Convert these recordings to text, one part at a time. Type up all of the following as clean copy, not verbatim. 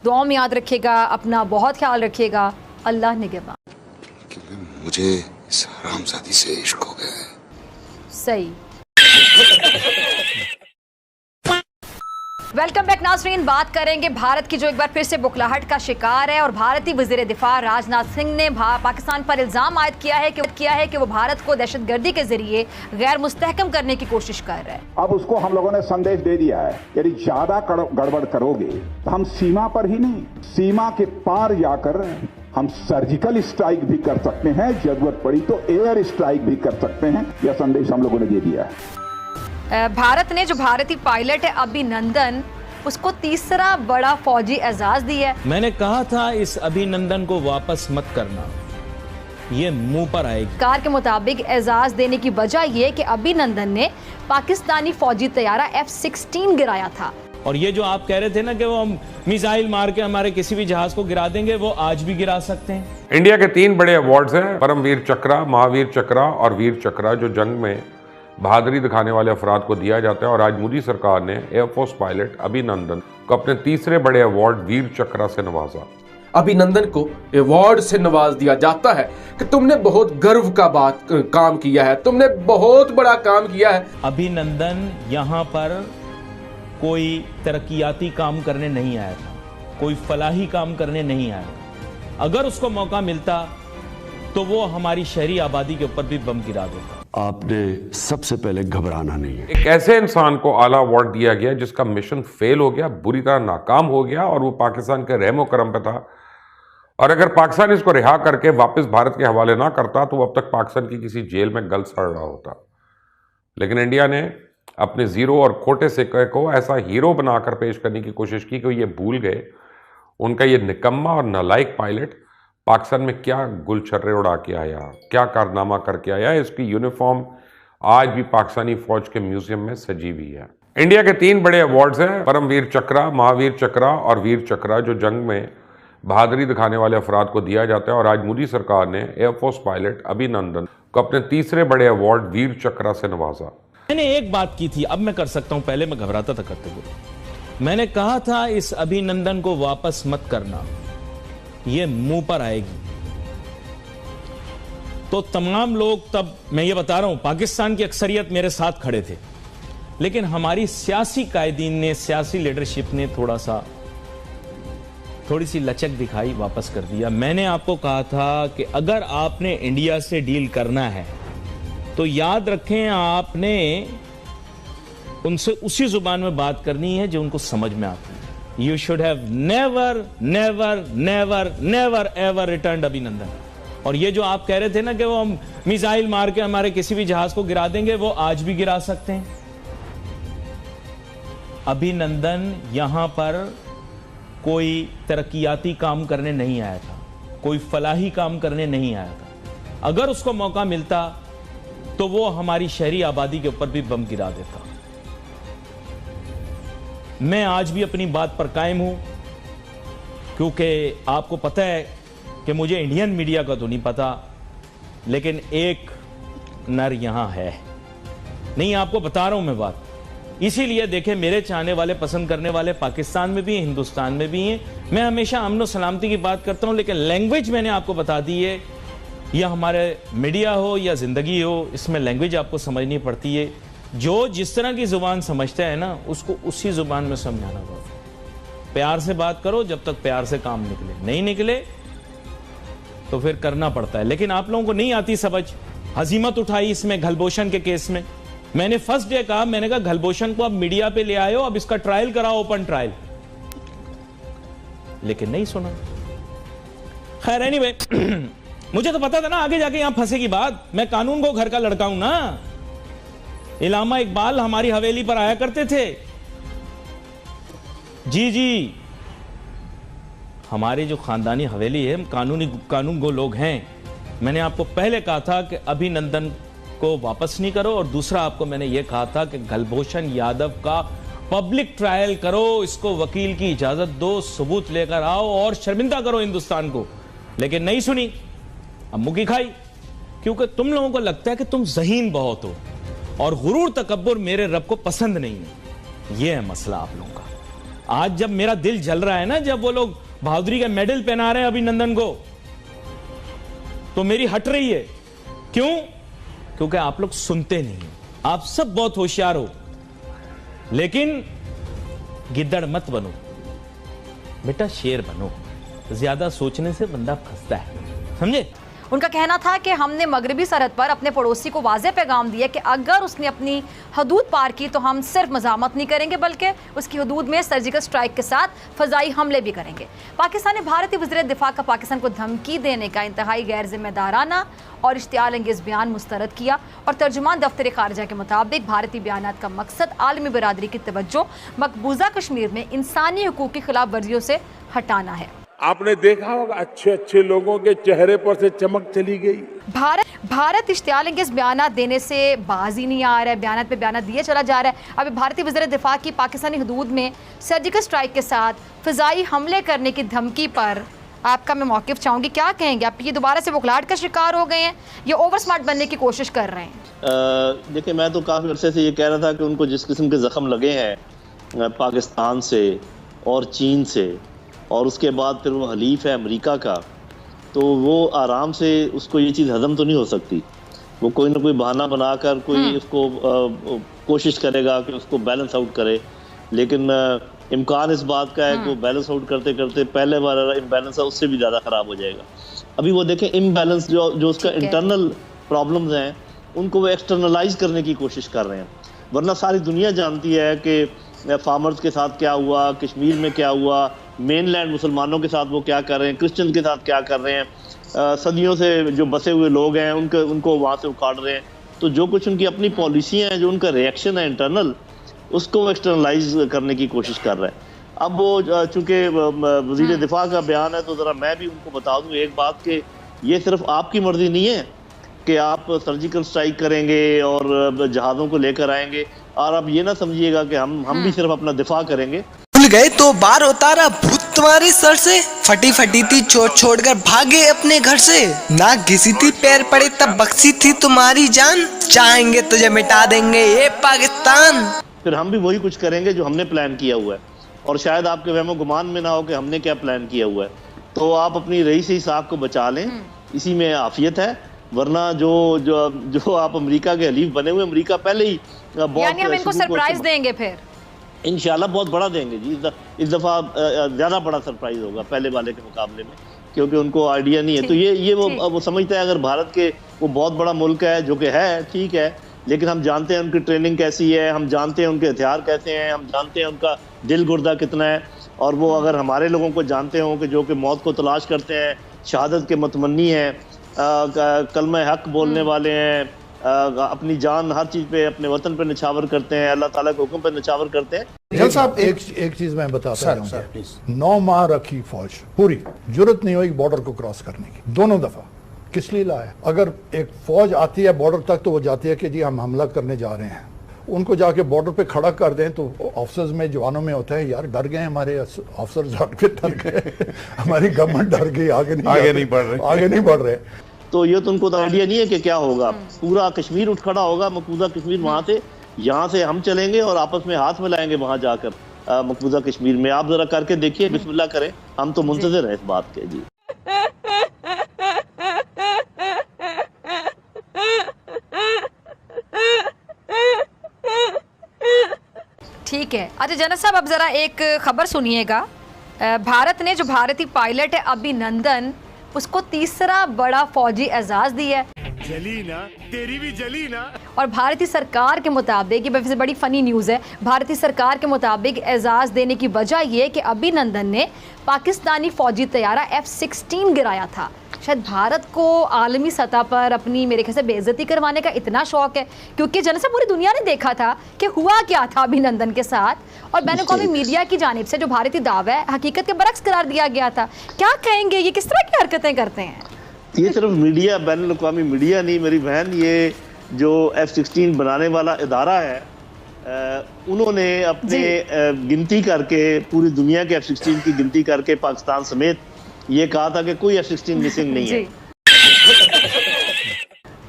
दुआ में याद रखिएगा, अपना बहुत ख्याल रखिएगा। अल्लाह निगहबान। मुझे इस हरामजादी से इश्क हो गया है। सही। वेलकम बैक नाज़रीन। बात करेंगे भारत की, जो एक बार फिर से बुखलाहट का शिकार है। और भारतीय वज़ीर दिफा राजनाथ सिंह ने पाकिस्तान पर इल्ज़ाम आयद किया है कि वो भारत को दहशतगर्दी के जरिए गैर मुस्तहकम करने की कोशिश कर रहा है। अब उसको हम लोगों ने संदेश दे दिया है, यदि ज्यादा गड़बड़ करोगे तो हम सीमा पर ही नहीं, सीमा के पार जाकर हम सर्जिकल स्ट्राइक भी कर सकते हैं, जरूरत पड़ी तो एयर स्ट्राइक भी कर सकते हैं। यह संदेश हम लोगों ने दे दिया है। भारत ने जो भारतीय पायलट है अभिनंदन, उसको तीसरा बड़ा फौजी एजाज दिया है। मैंने कहा था इस अभिनंदन को वापस मत करना, ये मुंह पर आएगी। कार के मुताबिक एजाज देने की वजह यह कि अभिनंदन ने पाकिस्तानी फौजी तैयारा F-16 गिराया था। और ये जो आप कह रहे थे ना कि वो हम मिसाइल मार के हमारे किसी भी जहाज को गिरा देंगे, वो आज भी गिरा सकते हैं। इंडिया के 3 बड़े अवार्ड्स हैं, परमवीर चक्र, महावीर चक्र और वीर चक्र, जो जंग में बहादुरी दिखाने वाले अफराद को दिया जाता है। और आज मोदी सरकार ने एयरफोर्स पायलट अभिनंदन को अपने तीसरे बड़े अवार्ड वीर चक्र से नवाजा। अभिनंदन को अवार्ड से नवाज दिया जाता है कि तुमने बहुत गर्व का काम किया है, तुमने बहुत बड़ा काम किया है। अभिनंदन यहाँ पर कोई तरक्याती काम करने नहीं आया था, कोई फलाही काम करने नहीं आया था। अगर उसको मौका मिलता तो वो हमारी शहरी आबादी के ऊपर भी बम गिरा देता। आपने सबसे पहले घबराना नहीं है। एक ऐसे इंसान को आला अवार्ड दिया गया जिसका मिशन फेल हो गया, बुरी तरह नाकाम हो गया, और वो पाकिस्तान के रहमो करम पे था। और अगर पाकिस्तान इसको रिहा करके वापस भारत के हवाले ना करता तो वो अब तक पाकिस्तान की किसी जेल में गल सड़ रहा होता। लेकिन इंडिया ने अपने जीरो और खोटे सिक्के को ऐसा हीरो बनाकर पेश करने की कोशिश की कि ये भूल गए उनका ये निकम्मा और नालायक पायलट पाकिस्तान में क्या गुलछर्रे उड़ा के आया, क्या कारनामा करके आया। इसकी यूनिफॉर्म आज भी पाकिस्तानी फौज के म्यूजियम में सजी हुई है। इंडिया के 3 बड़े अवार्ड्स हैं, परमवीर चक्र, महावीर चक्र और वीर चक्र, जो जंग में बहादुरी दिखाने वाले अफराद को दिया जाता है। और आज मोदी सरकार ने एयरफोर्स पायलट अभिनंदन को अपने तीसरे बड़े अवार्ड वीर चक्र से नवाजा। मैंने एक बात की थी, अब मैं कर सकता हूं, पहले मैं घबराता था करते हुए। मैंने कहा था इस अभिनंदन को वापस मत करना, ये मुंह पर आएगी। तो तमाम लोग, तब मैं ये बता रहा हूं, पाकिस्तान की अक्सरियत मेरे साथ खड़े थे, लेकिन हमारी सियासी कायदीन ने, सियासी लीडरशिप ने थोड़ी सी लचक दिखाई, वापस कर दिया। मैंने आपको कहा था कि अगर आपने इंडिया से डील करना है तो याद रखें आपने उनसे उसी जुबान में बात करनी है जो उनको समझ में आती है। You should have never never never never ever return अभिनंदन। और ये जो आप कह रहे थे ना कि वो हम मिसाइल मार के हमारे किसी भी जहाज को गिरा देंगे, वो आज भी गिरा सकते हैं। अभिनंदन यहां पर कोई तरक्याती काम करने नहीं आया था, कोई फलाही काम करने नहीं आया था। अगर उसको मौका मिलता तो वो हमारी शहरी आबादी के ऊपर भी बम गिरा देता। मैं आज भी अपनी बात पर कायम हूं, क्योंकि आपको पता है कि मुझे इंडियन मीडिया का तो नहीं पता, लेकिन एक नर यहां है। नहीं, आपको बता रहा हूं मैं बात। इसीलिए देखें, मेरे चाहने वाले, पसंद करने वाले पाकिस्तान में भी हैं, हिंदुस्तान में भी हैं। मैं हमेशा अमन और सलामती की बात करता हूं, लेकिन लैंग्वेज मैंने आपको बता दी है। या हमारे मीडिया हो या जिंदगी हो, इसमें लैंग्वेज आपको समझनी पड़ती है। जो जिस तरह की जुबान समझता है ना, उसको उसी जुबान में समझाना पड़ता है। प्यार से बात करो, जब तक प्यार से काम निकले, नहीं निकले तो फिर करना पड़ता है। लेकिन आप लोगों को नहीं आती समझ। हजीमत उठाई इसमें घलभूषण के केस में। मैंने फर्स्ट डे कहा, मैंने कहा घलभूषण को अब मीडिया पे ले आए हो, अब इसका ट्रायल कराओ, ओपन ट्रायल। लेकिन नहीं सुना। खैर एनीवे, मुझे तो पता था ना आगे जाके यहां फंसेगी बात। मैं कानून को घर का लड़का हूं ना। इलामा इकबाल हमारी हवेली पर आया करते थे। जी, हमारी जो खानदानी हवेली है, कानून गो लोग हैं। मैंने आपको पहले कहा था कि अभिनंदन को वापस नहीं करो, और दूसरा आपको मैंने यह कहा था कि घलभूषण यादव का पब्लिक ट्रायल करो, इसको वकील की इजाजत दो, सबूत लेकर आओ और शर्मिंदा करो हिंदुस्तान को। लेकिन नहीं सुनी, अब मुकी खाई, क्योंकि तुम लोगों को लगता है कि तुम ज़हीन बहुत हो, और गुरूर तकब्बुर मेरे रब को पसंद नहीं है। यह है मसला आप लोगों का। आज जब मेरा दिल जल रहा है ना, जब वो लोग बहादुरी का मेडल पहना रहे हैं अभिनंदन को, तो मेरी हट रही है। क्यों? क्योंकि आप लोग सुनते नहीं हो। आप सब बहुत होशियार हो, लेकिन गिद्दड़ मत बनो बेटा, शेर बनो। ज्यादा सोचने से बंदा फंसता है, समझे? उनका कहना था कि हमने मगरबी सरहद पर अपने पड़ोसी को वाज़ेह पैगाम दिया कि अगर उसने अपनी हदूद पार की तो हम सिर्फ मज़ामत नहीं करेंगे बल्कि उसकी हदूद में सर्जिकल स्ट्राइक के साथ फ़ज़ाई हमले भी करेंगे। पाकिस्तान ने भारतीय वज़ीर दिफा का पाकिस्तान को धमकी देने का इंतहाई गैर जिम्मेदाराना और इश्तियाल अंगेज़ बयान मुस्तरद किया और तर्जुमान दफ्तर खारजा के मुताबिक भारतीय बयानात का मकसद आलमी बरादरी की तवज्जो मकबूजा कश्मीर में इंसानी हुकूक की खिलाफ वर्जियों से हटाना है। आपने देखा होगा अच्छे अच्छे लोगों के चेहरे पर से चमक चली गई। भारत इश्तियाल अंगेज़ बयान देने से बाज ही नहीं आ रहा है, बयान पे बयान दिए चला जा रहा है। अभी भारतीय वज़ीर दिफा की पाकिस्तानी हदूद में सर्जिकल स्ट्राइक के साथ फ़िज़ाई हमले करने की धमकी पर आपका मैं मौक़िफ़ चाहूँगी, क्या कहेंगे आप? ये दोबारा से बुखलाहट का शिकार हो गए हैं या ओवर स्मार्ट बनने की कोशिश कर रहे हैं? देखिए, मैं तो काफ़ी अर्से से ये कह रहा था कि उनको जिस किस्म के ज़ख्म लगे हैं पाकिस्तान से और चीन से, और उसके बाद फिर वो हलीफ है अमेरिका का, तो वो आराम से उसको ये चीज़ हज़म तो नहीं हो सकती। वो कोई ना कोई बहाना बनाकर कोई उसको कोशिश करेगा कि उसको बैलेंस आउट करे, लेकिन इम्कान इस बात का है कि वो बैलेंस आउट करते करते पहले वाला इम्बैलेंस है उससे भी ज़्यादा ख़राब हो जाएगा। अभी वो देखें, इम्बैलेंस जो उसका इंटरनल प्रॉब्लम्स हैं उनको वो एक्सटर्नलाइज करने की कोशिश कर रहे हैं। वरना सारी दुनिया जानती है कि फार्मर्स के साथ क्या हुआ, कश्मीर में क्या हुआ, मेनलैंड मुसलमानों के साथ वो क्या कर रहे हैं, क्रिश्चियन के साथ क्या कर रहे हैं, सदियों से जो बसे हुए लोग हैं उनको वहाँ से उखाड़ रहे हैं। तो जो कुछ उनकी अपनी पॉलिसियाँ हैं, जो उनका रिएक्शन है इंटरनल, उसको एक्सटर्नलाइज करने की कोशिश कर रहा है। अब वो चूँकि वज़ीर दिफा का बयान है, तो ज़रा मैं भी उनको बता दूँ एक बात कि ये सिर्फ आपकी मर्ज़ी नहीं है कि आप सर्जिकल स्ट्राइक करेंगे और जहाज़ों को लेकर आएंगे, और आप ये ना समझिएगा कि हम भी सिर्फ अपना दिफा करेंगे। भूल गए तो बार उतारा भूत तुम्हारी सर से, फटी फटी थी चोट छोड़कर भागे अपने घर से, ना घिसी थी पैर पड़े तब बख्शी थी तुम्हारी जान, चाहेंगे तुझे मिटा देंगे ये पाकिस्तान। फिर हम भी वही कुछ करेंगे जो हमने प्लान किया हुआ है, और शायद आपके वहमो गुमान में ना हो कि हमने क्या प्लान किया हुआ है। तो आप अपनी रईसी साहब को बचा लें, इसी में आफियत है। वरना जो आप अमेरिका के हलीफ बने हुए, अमेरिका पहले ही यानी हम इनको सरप्राइज देंगे, फिर इंशाल्लाह बहुत बड़ा देंगे जी। इस दफ़ा ज़्यादा बड़ा सरप्राइज होगा पहले वाले के मुकाबले में, क्योंकि उनको आइडिया नहीं है। तो ये वो समझता है अगर भारत के वो बहुत बड़ा मुल्क है, जो कि है, ठीक है, लेकिन हम जानते हैं उनकी ट्रेनिंग कैसी है, हम जानते हैं उनके हथियार कैसे हैं, हम जानते हैं उनका दिल गुर्दा कितना है। और वो अगर हमारे लोगों को जानते हों कि जो कि मौत को तलाश करते हैं, शहादत के मुतमन्नी हैं, कलमा हक बोलने वाले हैं, अपनी जान हर चीज़ पे अपने वतन पे निछावर करते हैं, अल्लाह ताला के हुक्म पे निछावर करते हैं। जल साहब, एक चीज मैं बताता हूँ, 9 माह रखी फौज पूरी, जरूरत नहीं हुई बॉर्डर को क्रॉस करने की, दोनों दफा। किस लिए लाया? अगर एक फौज आती है बॉर्डर तक तो वो जाती है कि जी हम हमला करने जा रहे हैं, उनको जाके बॉर्डर पे खड़ा कर दें तो ऑफिसर्स में, जवानों में होता है यार डर गए, हमारे ऑफिसर्स डर गए, हमारी गवर्नमेंट डर गई, आगे नहीं बढ़ रहे। तो ये तो उनको तो आइडिया नहीं है कि क्या होगा। पूरा कश्मीर उठ खड़ा होगा, मकबूजा कश्मीर, वहाँ से यहाँ से हम चलेंगे और आपस में हाथ मिलाएंगे वहाँ जाकर मकबूजा कश्मीर में। आप जरा करके देखिए, बिस्मिल्लाह करें, हम तो मुंतज़िर हैं इस बात के जी। ठीक है। अच्छा जनरल साहब, अब जरा एक खबर सुनिएगा। भारत ने जो भारतीय पायलट है अभिनंदन, उसको तीसरा बड़ा फौजी एजाज दिया है। जली ना, तेरी भी जली ना। और भारतीय सरकार के मुताबिक, ये वैसे बड़ी फनी न्यूज़ है, भारतीय सरकार के मुताबिक एजाज देने की वजह ये कि अभिनंदन ने पाकिस्तानी फौजी तैयारा F-16 गिराया था। शायद भारत को आलमी सतह पर अपनी, मेरे ख्याल से, बेइज्जती करवाने का इतना शौक है, क्योंकि जनरल साहब पूरी दुनिया ने देखा था कि हुआ क्या था अभिनंदन के साथ, और बैनुल-अक़वामी मीडिया की जानिब से जो भारतीय दावा है हकीकत के बरक्स करार दिया गया था। क्या कहेंगे, ये किस तरह की हरकतें करते हैं? ये सिर्फ मीडिया, बैनुल-अक़वामी मीडिया नहीं मेरी बहन, ये जो F-16 बनाने वाला इदारा है, उन्होंने अपने गिनती करके, पूरी दुनिया के F-16 की गिनती करके पाकिस्तान समेत ये कहा था कि कोई F-16 मिसिंग नहीं है।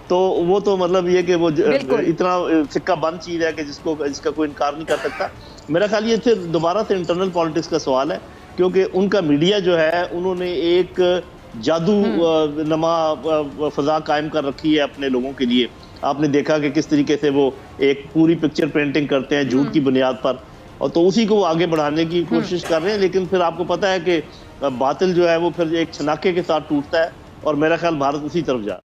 तो वो तो मतलब ये कि वो इतना सिक्का बंद चीज़ है कि जिसका कोई इनकार नहीं कर सकता। मेरा ख्याल ये फिर दोबारा से इंटरनल पॉलिटिक्स का सवाल है, क्योंकि उनका मीडिया जो है उन्होंने एक जादू नमा फजा कायम कर रखी है अपने लोगों के लिए। आपने देखा कि किस तरीके से वो एक पूरी पिक्चर पेंटिंग करते हैं झूठ की बुनियाद पर, और तो उसी को वो आगे बढ़ाने की कोशिश कर रहे हैं। लेकिन फिर आपको पता है कि बातिल जो है वो फिर एक छनाके के साथ टूटता है, और मेरा ख्याल भारत उसी तरफ जा रहा है।